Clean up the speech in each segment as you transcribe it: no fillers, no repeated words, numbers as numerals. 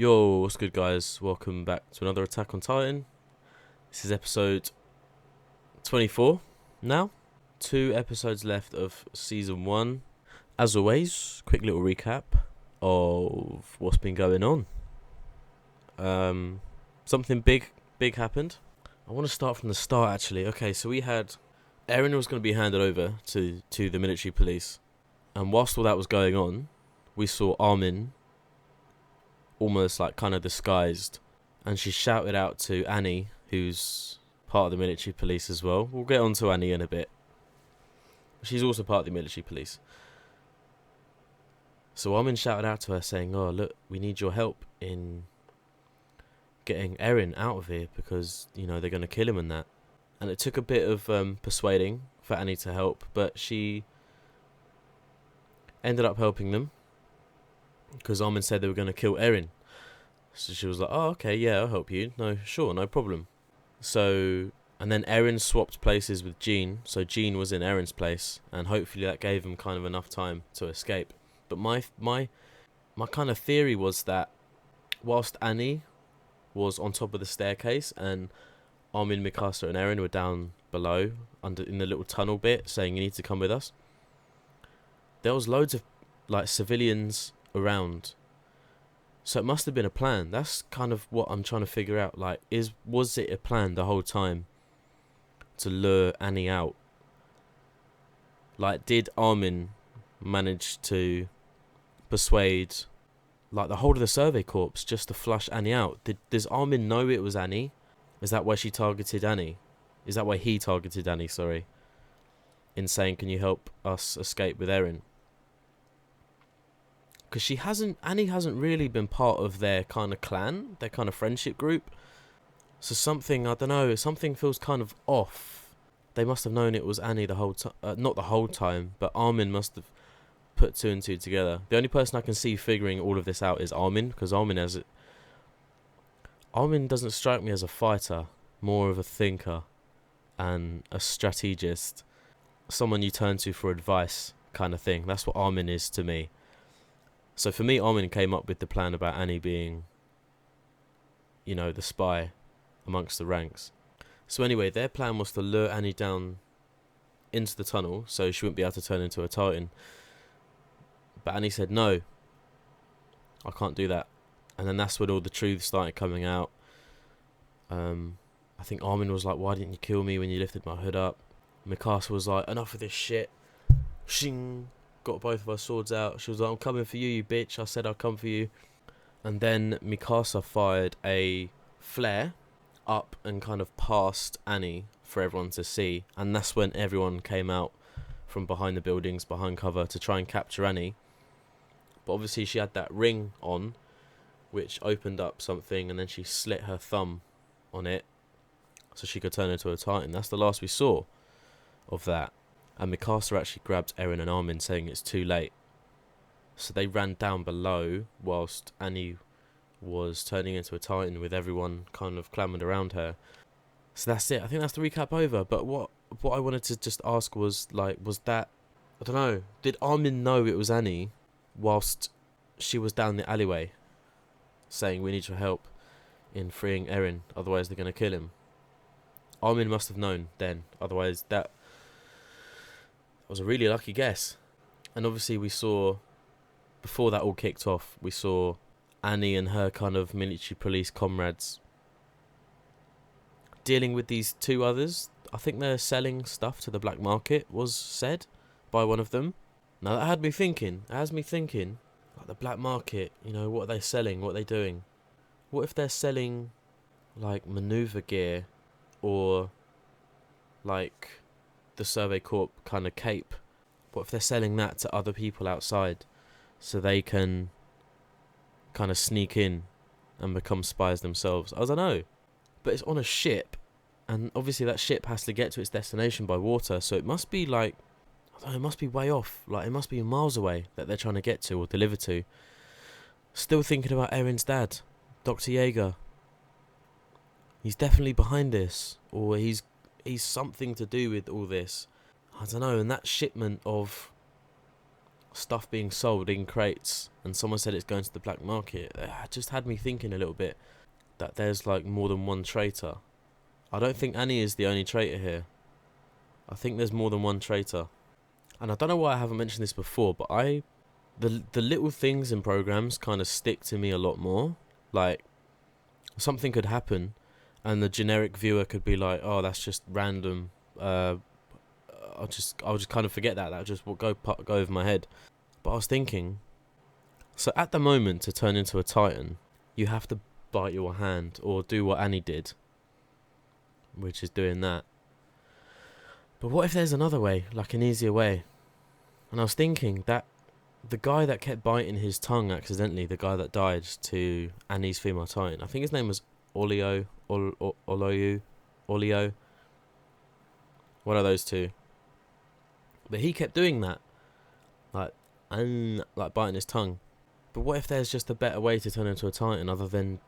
Yo, what's good, guys? Welcome back to another Attack on Titan. This is episode 24 now. 2 episodes left of season 1. As always, quick little recap of what's been going on. Something big happened. I want to start from the start, actually. Okay, so we had Eren was going to be handed over to the military police, and whilst all that was going on, we saw Armin almost like kind of disguised, and she shouted out to Annie, who's part of the military police as well. We'll get on to Annie in a bit. She's also part of the military police. So Armin shouted out to her saying, "Oh, look, we need your help in getting Eren out of here because, you know, they're going to kill him and that." And it took a bit of persuading for Annie to help, but she ended up helping them because Armin said they were going to kill Eren. So she was like, "Oh, okay, yeah, I'll help you. No, sure, no problem." So, and then Eren swapped places with Jean. So Jean was in Eren's place, and hopefully that gave him kind of enough time to escape. But my kind of theory was that whilst Annie was on top of the staircase and Armin, Mikasa and Eren were down below under in the little tunnel bit saying, "You need to come with us," there was loads of like civilians around. So it must have been a plan. That's kind of what I'm trying to figure out. Like, was it a plan the whole time to lure Annie out? Like, did Armin manage to persuade like the whole of the Survey Corps just to flush Annie out? Does Armin know it was Annie? Is that why she targeted Annie? Is that why he targeted Annie, sorry, in saying, "Can you help us escape with Eren"? Because Annie hasn't really been part of their kind of clan, their kind of friendship group. So something, I don't know, something feels kind of off. They must have known it was Annie the whole time. Not the whole time, but Armin must have put 2 and 2 together. The only person I can see figuring all of this out is Armin, because Armin doesn't strike me as a fighter, more of a thinker and a strategist. Someone you turn to for advice kind of thing. That's what Armin is to me. So for me, Armin came up with the plan about Annie being, you know, the spy amongst the ranks. So anyway, their plan was to lure Annie down into the tunnel so she wouldn't be able to turn into a Titan. But Annie said, "No, I can't do that." And then that's when all the truth started coming out. I think Armin was like, "Why didn't you kill me when you lifted my hood up?" Mikasa was like, "Enough of this shit." Shing. Got both of our swords out. She was like, "I'm coming for you, you bitch. I said I'll come for you." And then Mikasa fired a flare up and kind of past Annie for everyone to see. And that's when everyone came out from behind the buildings, behind cover, to try and capture Annie. But obviously she had that ring on, which opened up something, and then she slit her thumb on it so she could turn into a Titan. That's the last we saw of that. And Mikasa actually grabbed Eren and Armin, saying it's too late. So they ran down below whilst Annie was turning into a Titan with everyone kind of clamoured around her. So that's it. I think that's the recap over. But what I wanted to just ask was, like, was that, I don't know, did Armin know it was Annie whilst she was down the alleyway saying, "We need your help in freeing Eren, otherwise they're going to kill him"? Armin must have known then, otherwise that was a really lucky guess. And obviously we saw, before that all kicked off, we saw Annie and her kind of military police comrades dealing with these 2 others. I think they're selling stuff to the black market, was said by one of them. Now that has me thinking, like, the black market, you know, what are they selling, what are they doing? What if they're selling like maneuver gear, or like the Survey Corp kind of cape? What if they're selling that to other people outside so they can kind of sneak in and become spies themselves? I don't know. But it's on a ship, and obviously that ship has to get to its destination by water, so it must be like, I don't know, it must be way off. Like, it must be miles away that they're trying to get to or deliver to. Still thinking about Eren's dad, Dr. Yeager. He's definitely behind this, or he's something to do with all this. I don't know. And that shipment of stuff being sold in crates, and someone said it's going to the black market. It just had me thinking a little bit that there's like more than one traitor. I don't think Annie is the only traitor here. I think there's more than one traitor. And I don't know why I haven't mentioned this before, but the little things in programs kind of stick to me a lot more. Like, something could happen and the generic viewer could be like, oh, that's just random. I'll just kind of forget that. That'll just go over my head. But I was thinking, so at the moment, to turn into a Titan, you have to bite your hand or do what Annie did, which is doing that. But what if there's another way, like an easier way? And I was thinking that the guy that kept biting his tongue accidentally, the guy that died to Annie's female Titan, I think his name was Olio, Olio, one of those two. But he kept doing that, like biting his tongue. But what if there's just a better way to turn into a Titan other than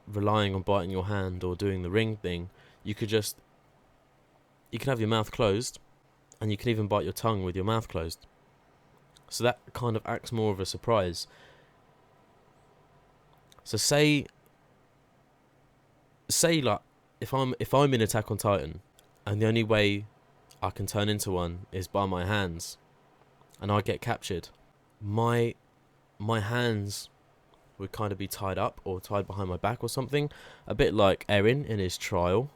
relying on biting your hand or doing the ring thing? You could have your mouth closed, and you can even bite your tongue with your mouth closed. So that kind of acts more of a surprise. So say like if I'm in Attack on Titan, and the only way I can turn into one is by my hands, and I get captured, my hands would kind of be tied up or tied behind my back or something, a bit like Eren in his trial.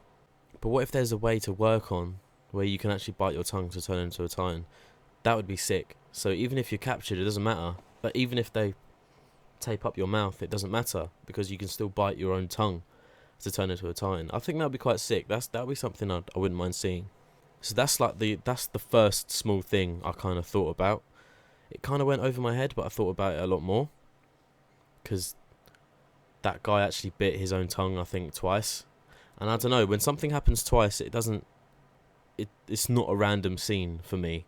But what if there's a way to work on where you can actually bite your tongue to turn into a Titan? That would be sick. So even if you're captured, it doesn't matter. But even if they tape up your mouth, it doesn't matter, because you can still bite your own tongue to turn into a Titan. I think that would be quite sick. That would be something I wouldn't mind seeing. So that's the first small thing I kind of thought about. It kind of went over my head, but I thought about it a lot more, because that guy actually bit his own tongue, I think, twice. And I don't know, when something happens twice, it's not a random scene for me.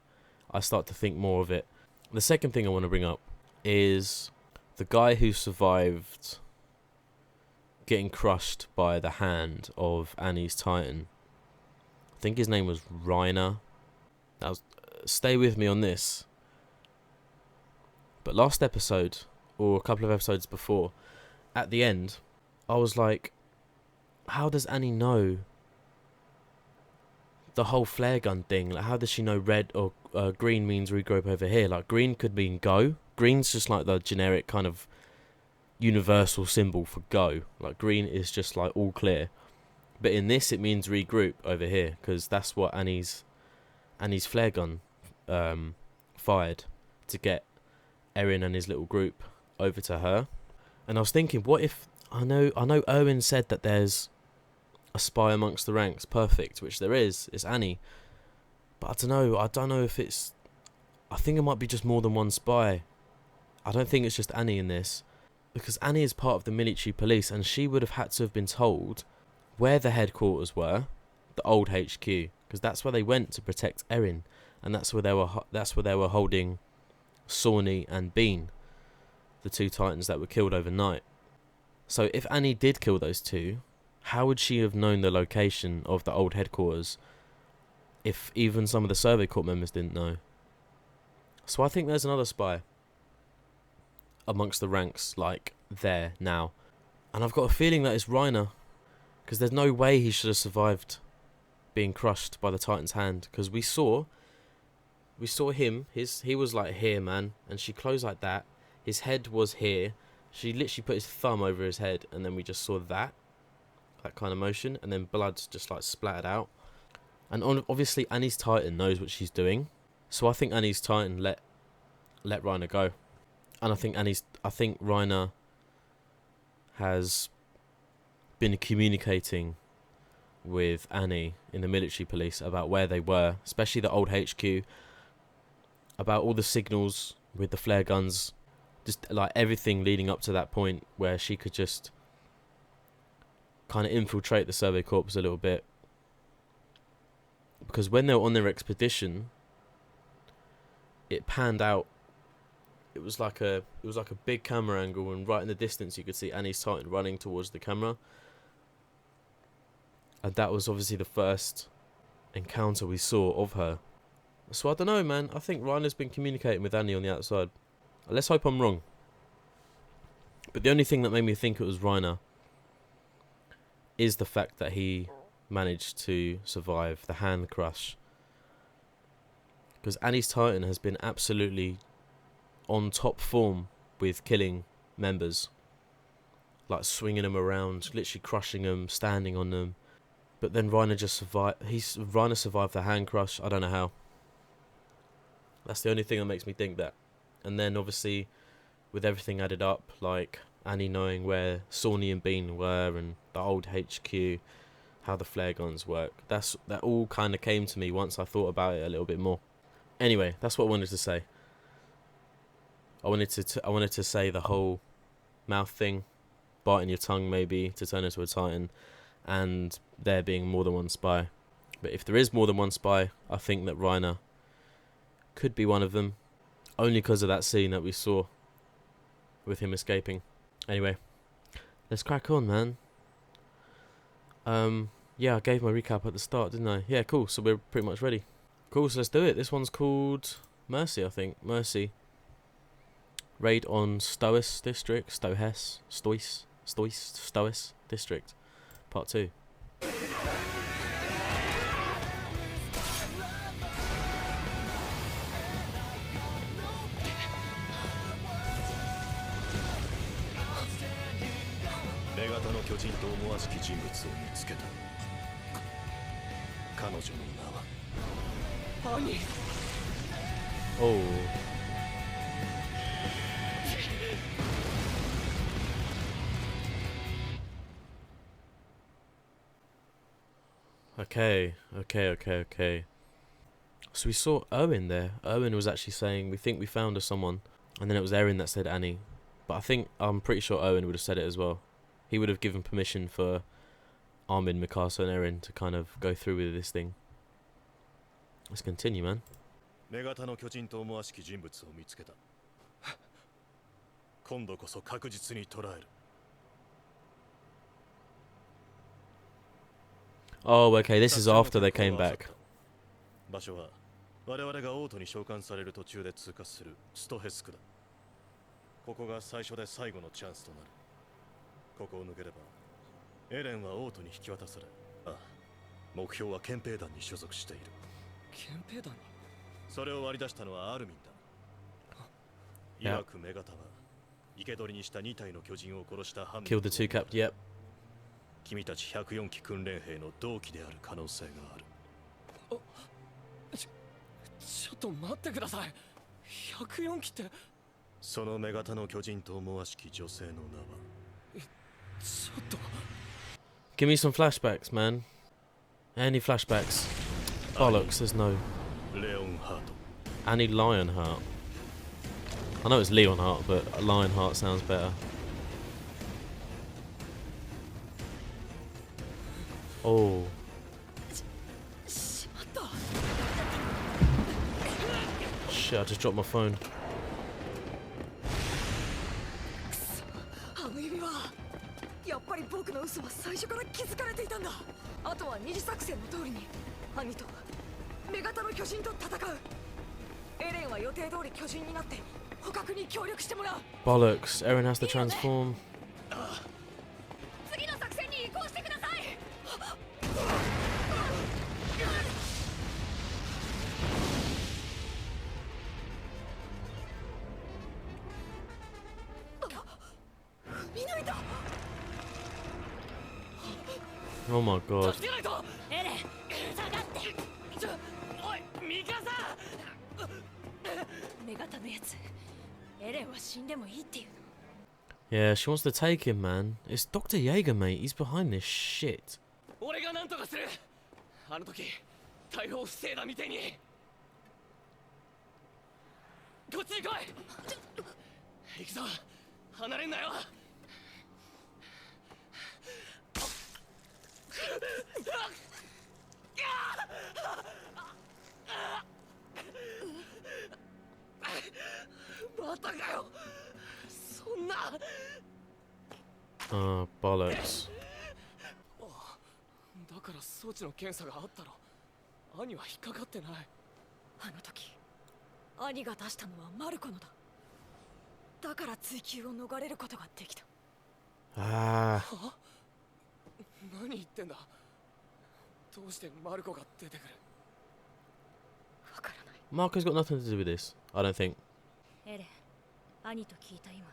I start to think more of it. The second thing I want to bring up is the guy who survived getting crushed by the hand of Annie's Titan. I think his name was Reiner. Stay with me on this. But last episode, or a couple of episodes before, at the end, I was like, how does Annie know the whole flare gun thing? Like, how does she know red or green means regroup over here? Like, green could mean go. Green's just like the generic kind of universal symbol for go. Like, green is just like all clear. But in this, it means regroup over here, because that's what Annie's flare gun fired to get Eren and his little group over to her. And I was thinking, what if I know Owen said that there's a spy amongst the ranks, perfect, which there is. It's Annie. But I don't know if it's... I think it might be just more than one spy. I don't think it's just Annie in this, because Annie is part of the military police, and she would have had to have been told where the headquarters were, the old HQ, because that's where they went to protect Eren, and that's where they were holding Sawney and Bean, the two Titans that were killed overnight. So if Annie did kill those two, how would she have known the location of the old headquarters if even some of the Survey Corps members didn't know? So I think there's another spy amongst the ranks, like, there now. And I've got a feeling that it's Reiner, because there's no way he should have survived being crushed by the Titan's hand, because we saw him, he was like here, man, and she closed like that. His head was here. She literally put his thumb over his head, and then we just saw that kind of motion, and then blood just like splattered out. And obviously Annie's Titan knows what she's doing, so I think Annie's Titan let Reiner go. And I think Reiner has been communicating with Annie in the military police about where they were, especially the old HQ, about all the signals with the flare guns, just like everything leading up to that point where she could just kind of infiltrate the Survey Corps a little bit. Because when they were on their expedition, it panned out. It was like a big camera angle, and right in the distance you could see Annie's Titan running towards the camera. And that was obviously the first encounter we saw of her. So I don't know, man. I think Reiner's been communicating with Annie on the outside. Let's hope I'm wrong. But the only thing that made me think it was Reiner is the fact that he managed to survive the hand crush. Because Annie's Titan has been absolutely on top form with killing members. Like swinging them around, literally crushing them, standing on them. But then Reiner just survived. Reiner survived the hand crush. I don't know how. That's the only thing that makes me think that. And then obviously, with everything added up, like Annie knowing where Sawney and Bean were and the old HQ, how the flare guns work. That all kind of came to me once I thought about it a little bit more. Anyway, that's what I wanted to say. I wanted to say the whole mouth thing, biting your tongue maybe to turn into a Titan, and there being more than one spy. But if there is more than one spy, I think that Reiner could be one of them, only because of that scene that we saw with him escaping. Anyway, let's crack on, man. Yeah, I gave my recap at the start, didn't I? Yeah, cool. So we're pretty much ready. Cool, so let's do it. This one's called Mercy, I think. Mercy. Raid on Stois District. Stois District. Part 2. Oh. Okay. So we saw Owen there. Owen was actually saying, we think we found her someone. And then it was Erin that said Annie. But I'm pretty sure Owen would have said it as well. He would have given permission for Armin, Mikasa and Erin to kind of go through with this thing. Let's continue, man. Oh, okay, this is after they came back. Yeah. Killed the two captains, yep. 君たち104期訓練兵の同期である可能性がある。ちょっと待ってください。104期って。その女型の巨人と思わしき女性の名は。ちょっと。Give me some flashbacks, man. Any flashbacks? Bollocks, there's no. Annie Lionheart. I know it's Leonheart, but Lionheart sounds better. Oh. Shit, I just dropped my phone. Bollocks, Erin has to transform. Oh my god. Yeah, she wants to take him, man. It's Dr. Jaeger, mate. He's behind this shit. Oh, bollocks. あの時兄が出したのはマルコのだ。だから追及を逃れることができた。ああ。何言ってんだ。どうしてマルコが出てくる。わからない。 Marco's got nothing to do with this, I don't think. エレン、兄と聞いた今、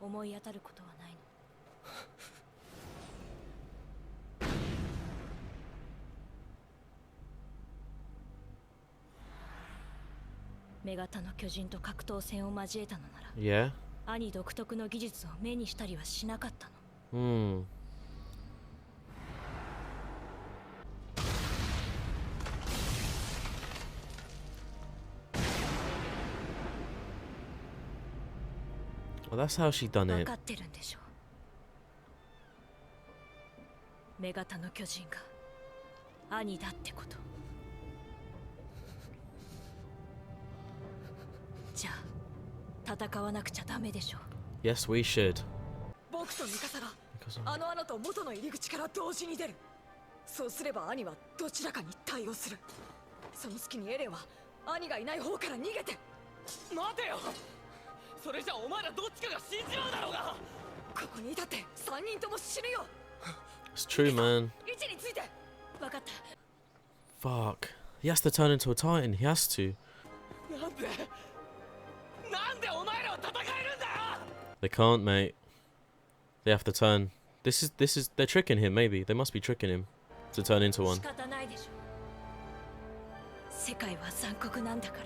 思い当たることはないの。女型の巨人と格闘戦を交えたのなら、Yeah. 兄独特の技術を目にしたりはしなかったの。Hmm. Well, that's how she done 分 it. かってるんでしょう。女型の巨人が兄だってこと。じゃあ戦わなくちゃダメでしょう。 Yes, we should. 僕とミカサがあの穴と元の入り口から同時に出る。そうすれば兄はどちらかに対応する。その隙にエレンは兄がいない方から逃げて。待てよ。それじゃお前らどっちかが死んじまうだろうが。ここにいたって3人とも死ぬよ。 It's true, man. 位置について。分かった。 Fuck. He has to turn into a titan. He has to. なんでお前らは戦えるんだよ。 They can't, mate. They have to turn. This is. They're tricking him. Maybe they must be tricking him to turn into one. 仕方ないでしょう。世界は残酷なんだから。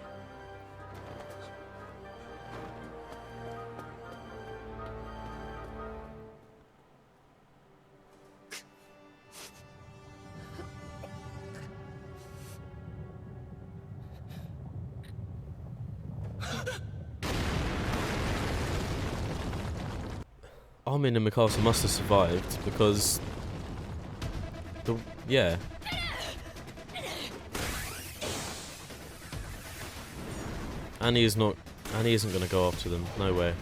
Armin and Mikasa must have survived because yeah. Annie isn't gonna go after them, no way.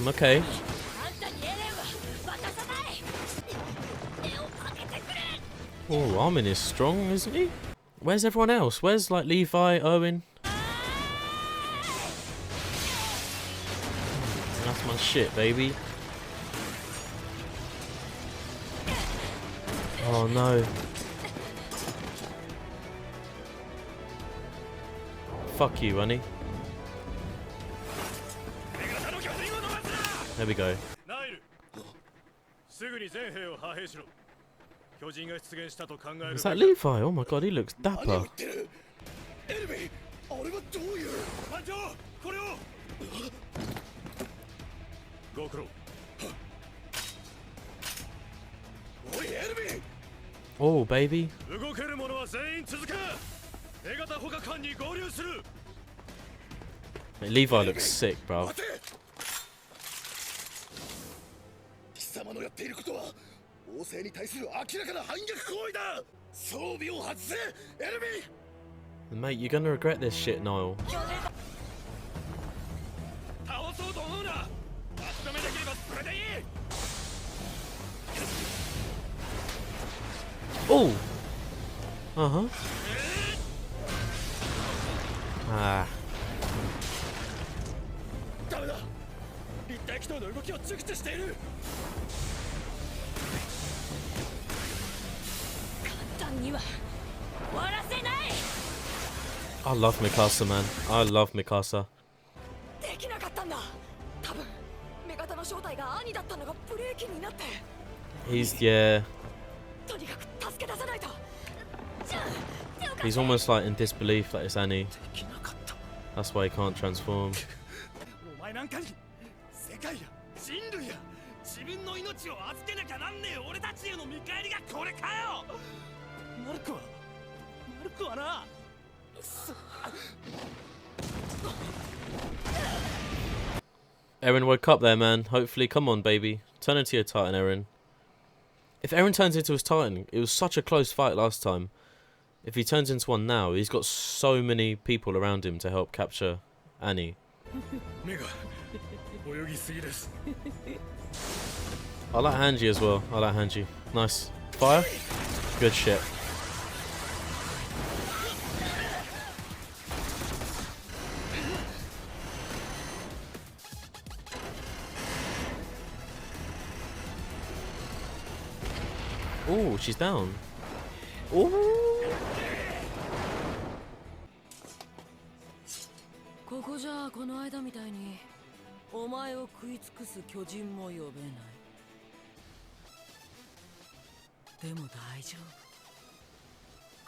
Okay. Oh, Armin is strong, isn't he? Where's everyone else? Where's like Levi, Owen? That's my shit, baby. Oh no. Fuck you, honey. There we go. Is that Levi? Oh my god, he looks dapper. Oh, baby. Hey, Levi looks sick, bro. Mate, you're gonna regret this shit, Niall. Oh! Uh-huh. Ah. I love Mikasa, man. I love Mikasa. できなかったんだ。多分女型の正体が兄だったのがブレーキになって。 He's, yeah. とにかく助け出さないと。 He's almost like in disbelief that it's Annie. That's why he can't transform. お前なんかに世界や人類や自分の命を預けなきゃなんねえ俺たちへの見返りがこれかよ。マルコはな。 Eren woke up there, man. Hopefully, come on, baby. Turn into your Titan, Eren. If Eren turns into his Titan, it was such a close fight last time. If he turns into one now, he's got so many people around him to help capture Annie. I like Hanji as well. I like Hanji. Nice. Fire? Good shit. Oh, she's down. Oh. ここじゃこの間みたいにお前を食い尽くす巨人も呼べない。でも大丈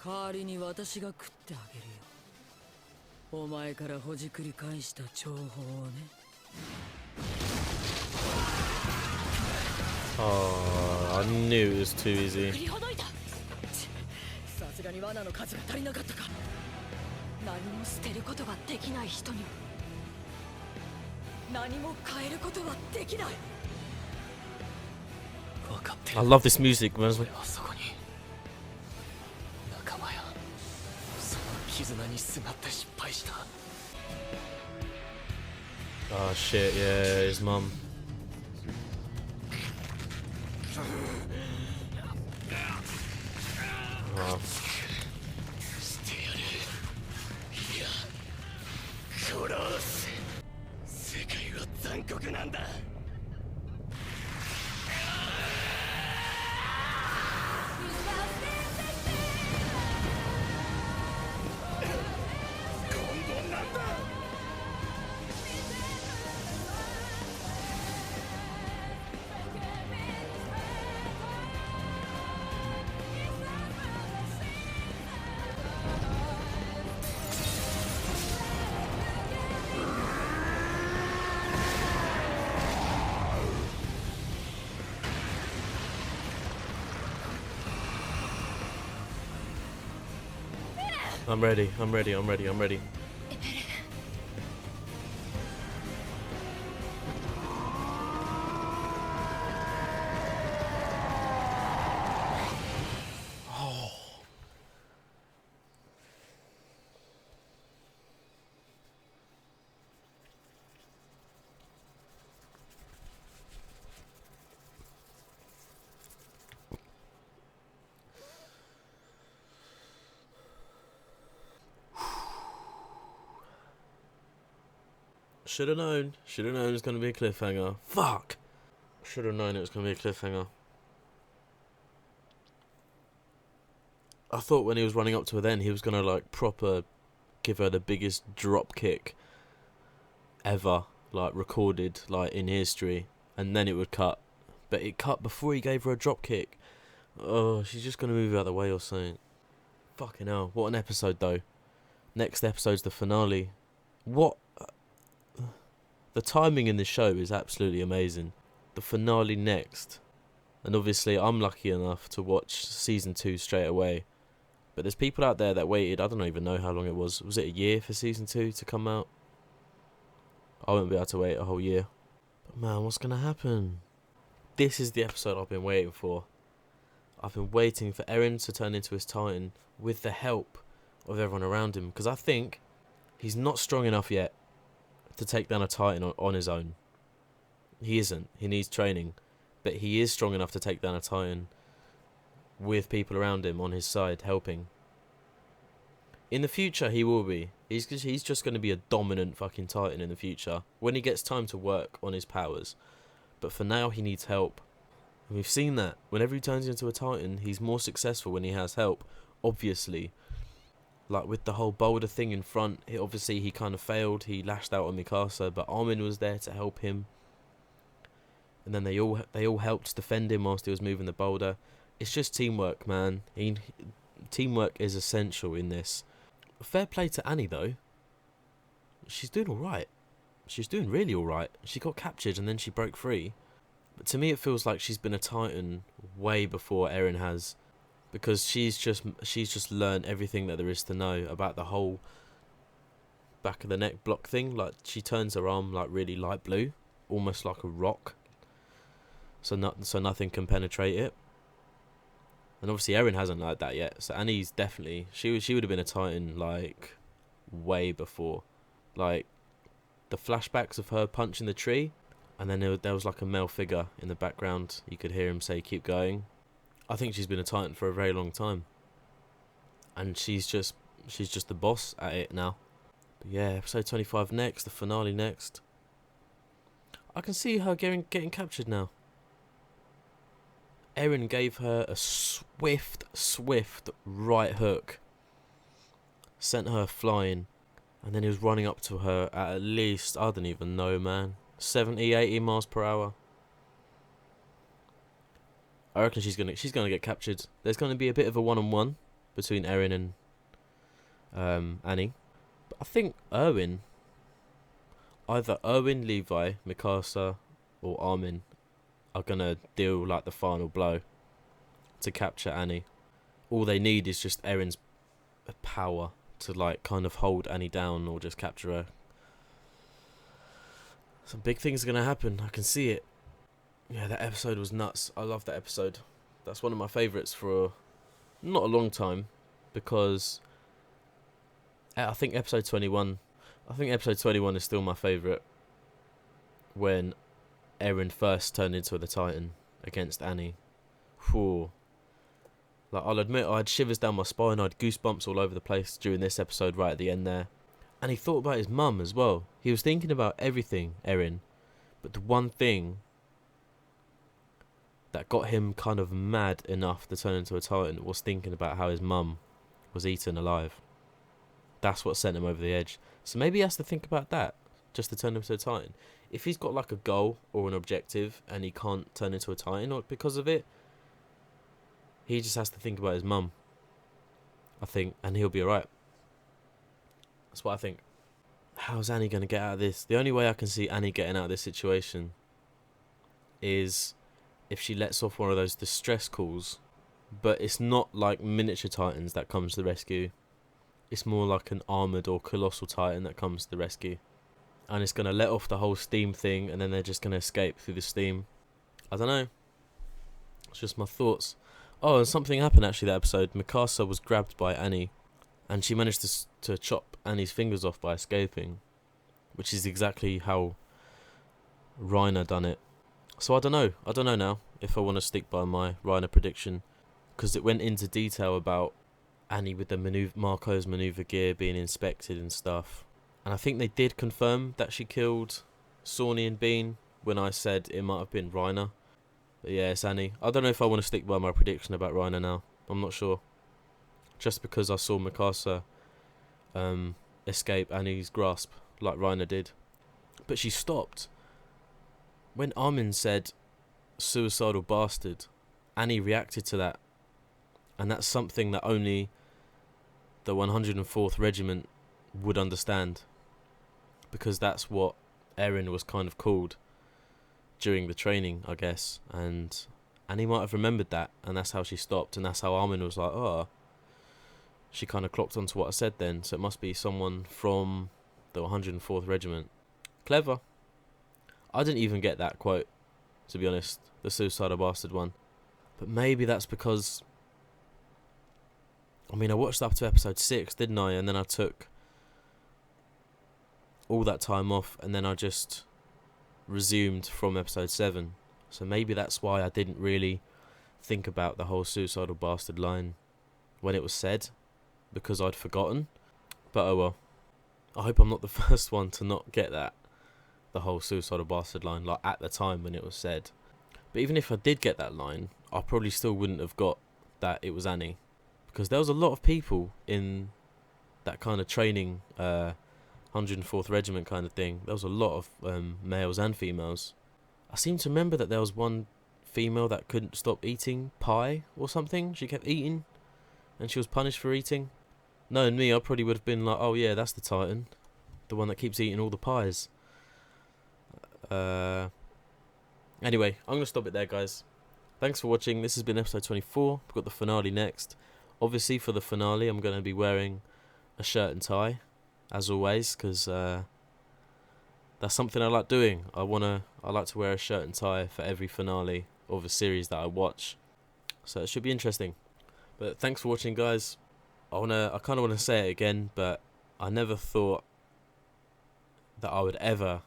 夫。代わりに私が食ってあげるよ。お前からほじくり返した情報をね。Oh, I knew it was too easy. さすがに罠の数が足りなかったか。何も捨てることができない人に何も変えることはできない。 I love this music, man. そこに仲間やその絆にすがって失敗した。 Oh shit, yeah, his mum. Wow. してやる。いや殺す。世界は残酷なんだ。I'm ready, I'm ready, I'm ready, I'm ready. Should have known. Should have known it was going to be a cliffhanger. Fuck! Should have known it was going to be a cliffhanger. I thought when he was running up to her then, he was going to like proper give her the biggest drop kick ever, like recorded like in history, and then it would cut. But it cut before he gave her a drop kick. Oh, she's just going to move out of the way or something. Fucking hell. What an episode though. Next episode's the finale. What? The timing in the show is absolutely amazing. The finale next. And obviously I'm lucky enough to watch season 2 straight away. But there's people out there that waited, I don't even know how long it was. Was it a year for season 2 to come out? I won't be able to wait a whole year. But man, what's going to happen? This is the episode I've been waiting for. I've been waiting for Eren to turn into his Titan with the help of everyone around him. Because I think he's not strong enough yet to take down a Titan on his own. He isn't. He needs training. But he is strong enough to take down a Titan with people around him on his side helping. In the future, he will be. He's just going to be a dominant fucking Titan in the future when he gets time to work on his powers. But for now, he needs help. And we've seen that. Whenever he turns into a Titan, he's more successful when he has help. Obviously. Like with the whole boulder thing in front, obviously he kind of failed. He lashed out on Mikasa, but Armin was there to help him. And then they all helped defend him whilst he was moving the boulder. It's just teamwork, man. Teamwork is essential in this. Fair play to Annie though. She's doing alright. She's doing really alright. She got captured and then she broke free. But to me it feels like she's been a Titan way before Eren has. Because she's just learned everything that there is to know about the whole back of the neck block thing. Like she turns her arm like really light blue, almost like a rock. So nothing can penetrate it. And obviously Eren hasn't learned that yet. So Annie's definitely she would have been a Titan like way before. Like the flashbacks of her punching the tree, And then there was like a male figure in the background. You could hear him say, "Keep going." I think she's been a Titan for a very long time. And she's just the boss at it now. But yeah, episode 25 next, the finale next. I can see her getting captured now. Eren gave her a swift right hook. Sent her flying. And then he was running up to her at least, I don't even know, man, 70, 80 miles per hour. I reckon she's gonna get captured. There's gonna be a bit of a one-on-one between Eren and Annie. But I think either Erwin, Levi, Mikasa, or Armin are gonna deal like the final blow to capture Annie. All they need is just Eren's power to like kind of hold Annie down or just capture her. Some big things are gonna happen. I can see it. Yeah, that episode was nuts. I love that episode. That's one of my favourites for not a long time, because I think episode 21 is still my favourite, when Eren first turned into the Titan against Annie. Whew. Like, I'll admit, I had shivers down my spine, I had goosebumps all over the place during this episode right at the end there. And he thought about his mum as well. He was thinking about everything, Eren, but the one thing that got him kind of mad enough to turn into a Titan was thinking about how his mum was eaten alive. That's what sent him over the edge. So maybe he has to think about that, just to turn into a Titan. If he's got like a goal or an objective and he can't turn into a Titan or because of it, he just has to think about his mum, I think, and he'll be alright. That's what I think. How's Annie going to get out of this? The only way I can see Annie getting out of this situation is if she lets off one of those distress calls. But it's not like miniature Titans that comes to the rescue. It's more like an armoured or colossal Titan that comes to the rescue. And it's going to let off the whole steam thing, and then they're just going to escape through the steam. I don't know. It's just my thoughts. Oh, and something happened actually that episode. Mikasa was grabbed by Annie, and she managed to chop Annie's fingers off by escaping, which is exactly how Reiner done it. So I don't know now if I want to stick by my Reiner prediction, because it went into detail about Annie with the Marco's maneuver gear being inspected and stuff. And I think they did confirm that she killed Sawney and Bean when I said it might have been Reiner. But yeah, it's Annie. I don't know if I want to stick by my prediction about Reiner now. I'm not sure. Just because I saw Mikasa escape Annie's grasp like Reiner did. But she stopped. When Armin said suicidal bastard, Annie reacted to that. And that's something that only the 104th Regiment would understand. Because that's what Eren was kind of called during the training, I guess. And Annie might have remembered that, and that's how she stopped. And that's how Armin was like, oh. She kind of clocked onto what I said then. So it must be someone from the 104th Regiment. Clever. I didn't even get that quote, to be honest. The suicidal bastard one. But maybe that's because, I mean, I watched up to episode 6, didn't I? And then I took all that time off, and then I just resumed from episode 7. So maybe that's why I didn't really think about the whole suicidal bastard line when it was said, because I'd forgotten. But oh well. I hope I'm not the first one to not get that, the whole suicidal bastard line, like at the time when it was said. But even if I did get that line, I probably still wouldn't have got that it was Annie, because there was a lot of people in that kind of training 104th Regiment kind of thing. There was a lot of males and females. I seem to remember that there was one female that couldn't stop eating pie or something. She kept eating and she was punished for eating. Knowing me, I probably would have been like, oh yeah, that's the Titan, the one that keeps eating all the pies. Anyway, I'm going to stop it there, guys. Thanks for watching. This has been episode 24. We've got the finale next. Obviously, for the finale, I'm going to be wearing a shirt and tie, as always, because that's something I like doing. I like to wear a shirt and tie for every finale of a series that I watch. So it should be interesting. But thanks for watching, guys. I kind of want to say it again, but I never thought that I would ever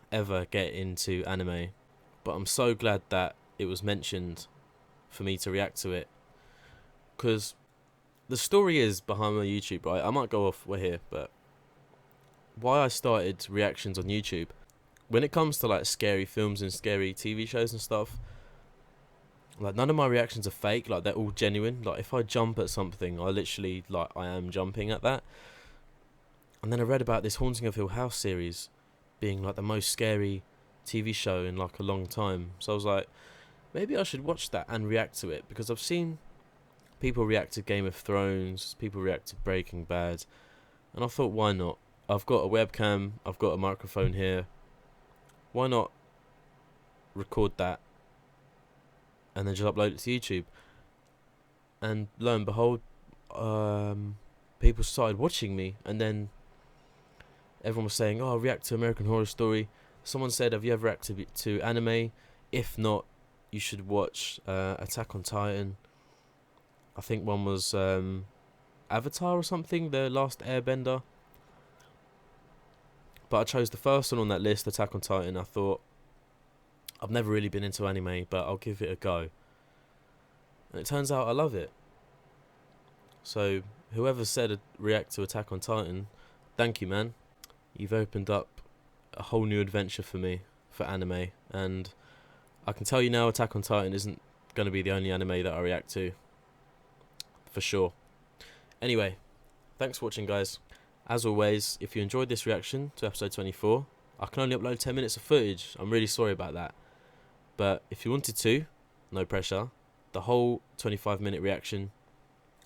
get into anime. but I'm so glad that it was mentioned for me to react to it, because the story is behind my YouTube, right? I might go off, we're here, but why I started reactions on YouTube, when it comes to like scary films and scary TV shows and stuff, like none of my reactions are fake, like they're all genuine. Like if I jump at something, I literally, like, I am jumping at that. And then I read about this Haunting of Hill House series being like the most scary TV show in like a long time, so I was like, maybe I should watch that and react to it, because I've seen people react to Game of Thrones, people react to Breaking Bad, and I thought, why not? I've got a webcam, I've got a microphone here, why not record that and then just upload it to YouTube? And lo and behold, people started watching me, and then everyone was saying, oh, react to American Horror Story. Someone said, have you ever reacted to anime? If not, you should watch Attack on Titan. I think one was Avatar or something, The Last Airbender. But I chose the first one on that list, Attack on Titan. I thought, I've never really been into anime, but I'll give it a go. And it turns out I love it. So, whoever said react to Attack on Titan, thank you, man. You've opened up a whole new adventure for me, for anime. And I can tell you now, Attack on Titan isn't going to be the only anime that I react to. For sure. Anyway, thanks for watching, guys. As always, if you enjoyed this reaction to episode 24, I can only upload 10 minutes of footage. I'm really sorry about that. But if you wanted to, no pressure, the whole 25-minute reaction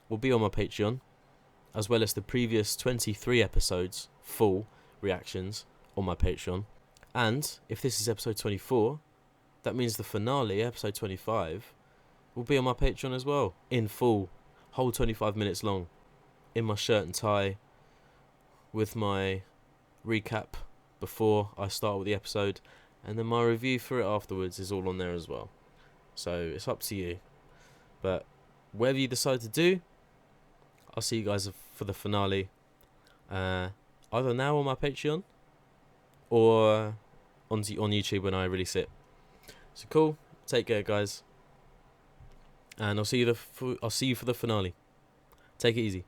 will be on my Patreon, as well as the previous 23 episodes, full reactions, on my Patreon. And if this is episode 24, that means the finale, episode 25, will be on my Patreon as well, in full, whole 25 minutes long, in my shirt and tie, with my recap before I start with the episode, and then my review for it afterwards is all on there as well. So it's up to you. But whatever you decide to do, I'll see you guys for the finale, either now on my Patreon or on YouTube when I release it. So cool. Take care, guys, and I'll see you for the finale. Take it easy.